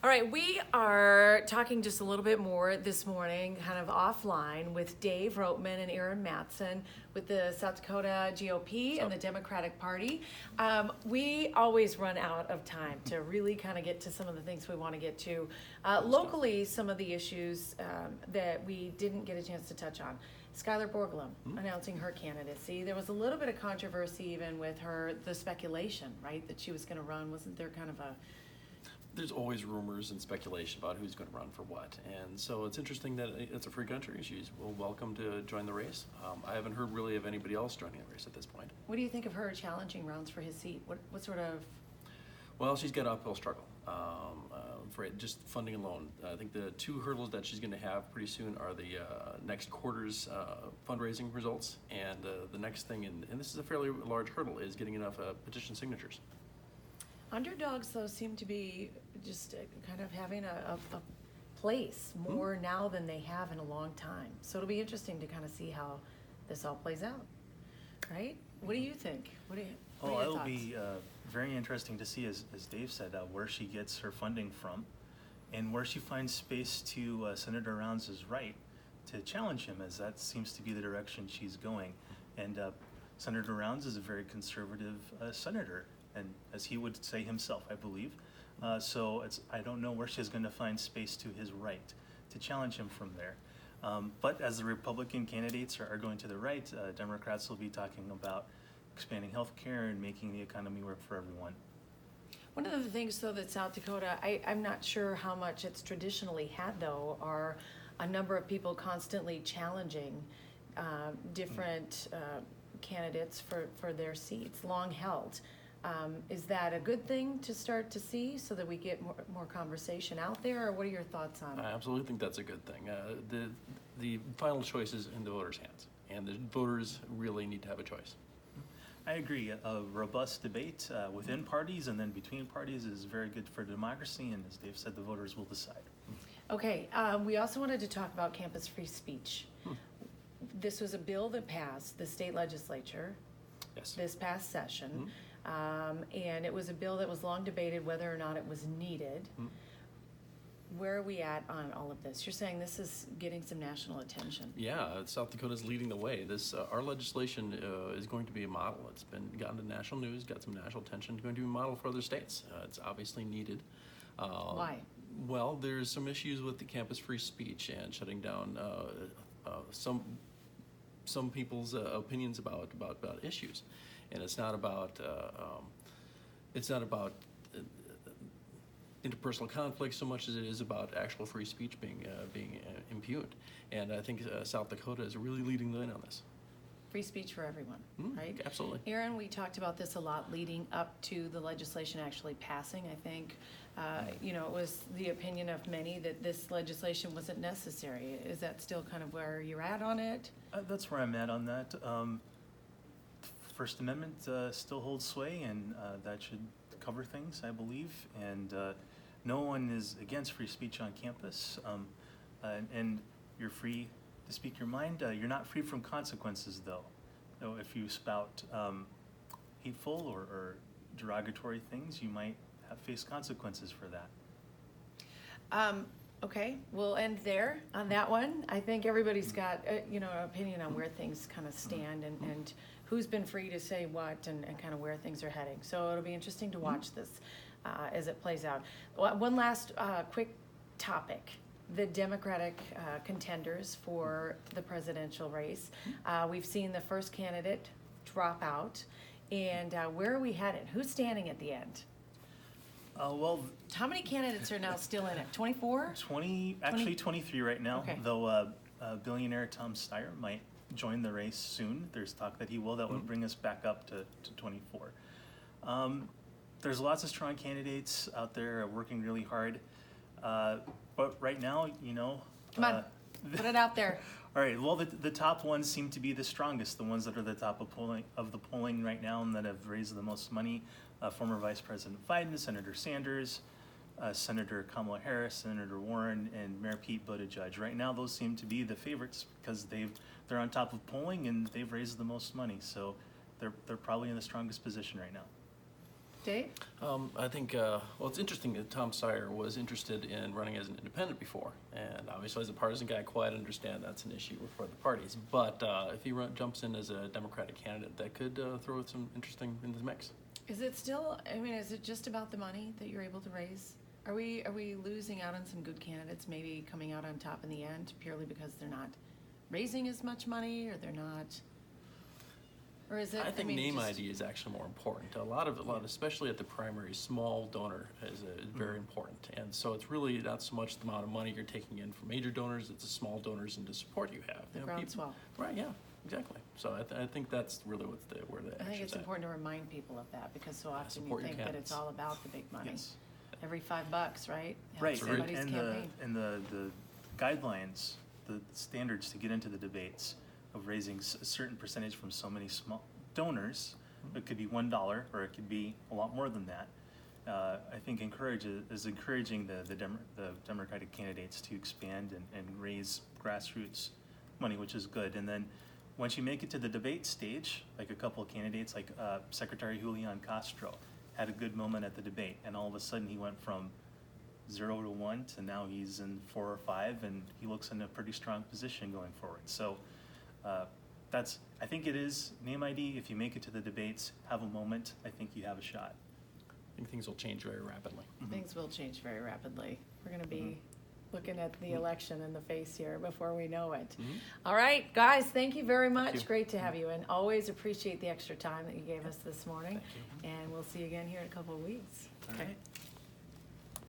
All right, we are talking just a little bit more this morning, kind of offline, with Dave Roetman and Aaron Matson with the South Dakota GOP and the Democratic Party. We always run out of time to really kind of get to some of the things we want to get to. Locally, some of the issues that we didn't get a chance to touch on. Scyller Borglum announcing her candidacy. There was a little bit of controversy even with her, the speculation, right, that she was going to run. Wasn't there kind of a... There's always rumors and speculation about who's going to run for what, and so it's interesting that it's a free country. She's welcome to join the race. I haven't heard really of anybody else joining the race at this point. What do you think of her challenging Rounds for his seat? What sort of... Well, she's got an uphill struggle for just funding alone. I think the two hurdles that she's going to have pretty soon are the next quarter's fundraising results, and the next thing, and this is a fairly large hurdle, is getting enough petition signatures. Underdogs, though, seem to be just kind of having a place more now than they have in a long time. So it'll be interesting to kind of see how this all plays out, right? What do you think? What are your it'll thoughts? be very interesting to see, as Dave said, where she gets her funding from and where she finds space to Senator Rounds' right to challenge him, as that seems to be the direction she's going. And Senator Rounds is a very conservative senator, and as he would say himself, I believe. So I don't know where she's going to find space to his right to challenge him from there. But as the Republican candidates are going to the right, Democrats will be talking about expanding health care and making the economy work for everyone. One of the things, though, that South Dakota, I'm not sure how much it's traditionally had, though, are a number of people constantly challenging different candidates for their seats, long held. Is that a good thing to start to see so that we get more conversation out there, or what are your thoughts on it? I absolutely think that's a good thing. The final choice is in the voters' hands, and the voters really need to have a choice. I agree. A robust debate within parties and then between parties is very good for democracy, and as Dave said, the voters will decide. Okay, we also wanted to talk about campus free speech. This was a bill that passed the state legislature this past session. And it was a bill that was long debated whether or not it was needed. Where are we at on all of this? You're saying this is getting some national attention. Yeah, South Dakota's leading the way. This our legislation is going to be a model. It's gotten to national news, got some national attention. It's going to be a model for other states. It's obviously needed. Why? Well, there's some issues with the campus free speech and shutting down some people's opinions about issues. And it's not about interpersonal conflict so much as it is about actual free speech being impugned. And I think South Dakota is really leading the line on this. Free speech for everyone, right? Absolutely. Aaron, we talked about this a lot leading up to the legislation actually passing. I think, it was the opinion of many that this legislation wasn't necessary. Is that still kind of where you're at on it? That's where I'm at on that. First Amendment still holds sway, and that should cover things, I believe. And no one is against free speech on campus. And you're free to speak your mind. You're not free from consequences, though. So if you spout hateful or derogatory things, you might face consequences for that. Okay, we'll end there on that one. I think everybody's got an opinion on where things kind of stand and who's been free to say what and kind of where things are heading. So it'll be interesting to watch this as it plays out. One last quick topic. The Democratic contenders for the presidential race. We've seen the first candidate drop out. And where are we headed? Who's standing at the end? How many candidates are now still in it? 24? 23 right now, okay. Though billionaire Tom Steyer might join the race soon. There's talk that he will. That would bring us back up to 24. There's lots of strong candidates out there working really hard. But right now, Come on, put it out there. All right, well, the top ones seem to be the strongest, the ones that are the top of the polling right now and that have raised the most money. Former Vice President Biden, Senator Sanders, Senator Kamala Harris, Senator Warren, and Mayor Pete Buttigieg. Right now, those seem to be the favorites because they're on top of polling and they've raised the most money. So they're probably in the strongest position right now. Dave? I think, well, it's interesting that Tom Scyller was interested in running as an independent before, and obviously as a partisan guy, I quite understand that's an issue for the parties. But if he jumps in as a Democratic candidate, that could throw some interesting in the mix. Is it still, I mean, is it just about the money that you're able to raise? Are we losing out on some good candidates maybe coming out on top in the end purely because they're not raising as much money, or they're not, or is it? I think mean, name just, ID is actually more important. A lot, especially at the primary, small donor is very important. And so it's really not so much the amount of money you're taking in from major donors, it's the small donors and the support you have. The groundswell. Right, yeah, exactly. So I think that's really where the I think it's at. important to remind people of that, because so often you support your think that it's candidates. all about the big money. Yes. Every $5, right? Helps Right, somebody's and campaign. the guidelines, the standards to get into the debates of raising a certain percentage from so many small donors, it could be $1 or it could be a lot more than that. I think is encouraging the Democratic candidates to expand and raise grassroots money, which is good. And then once you make it to the debate stage, like a couple of candidates, like Secretary Julian Castro, had a good moment at the debate, and all of a sudden he went from 0 to 1 to now he's in 4 or 5, and he looks in a pretty strong position going forward. So I think it is name ID. If you make it to the debates, have a moment, I think you have a shot. I think things will change very rapidly. Things will change very rapidly. We're going to be looking at the election in the face here before we know it. All right, guys, thank you very much. you. Great to have you, and always appreciate the extra time that you gave us this morning. Thank you. And we'll see you again here in a couple of weeks. All Okay. right.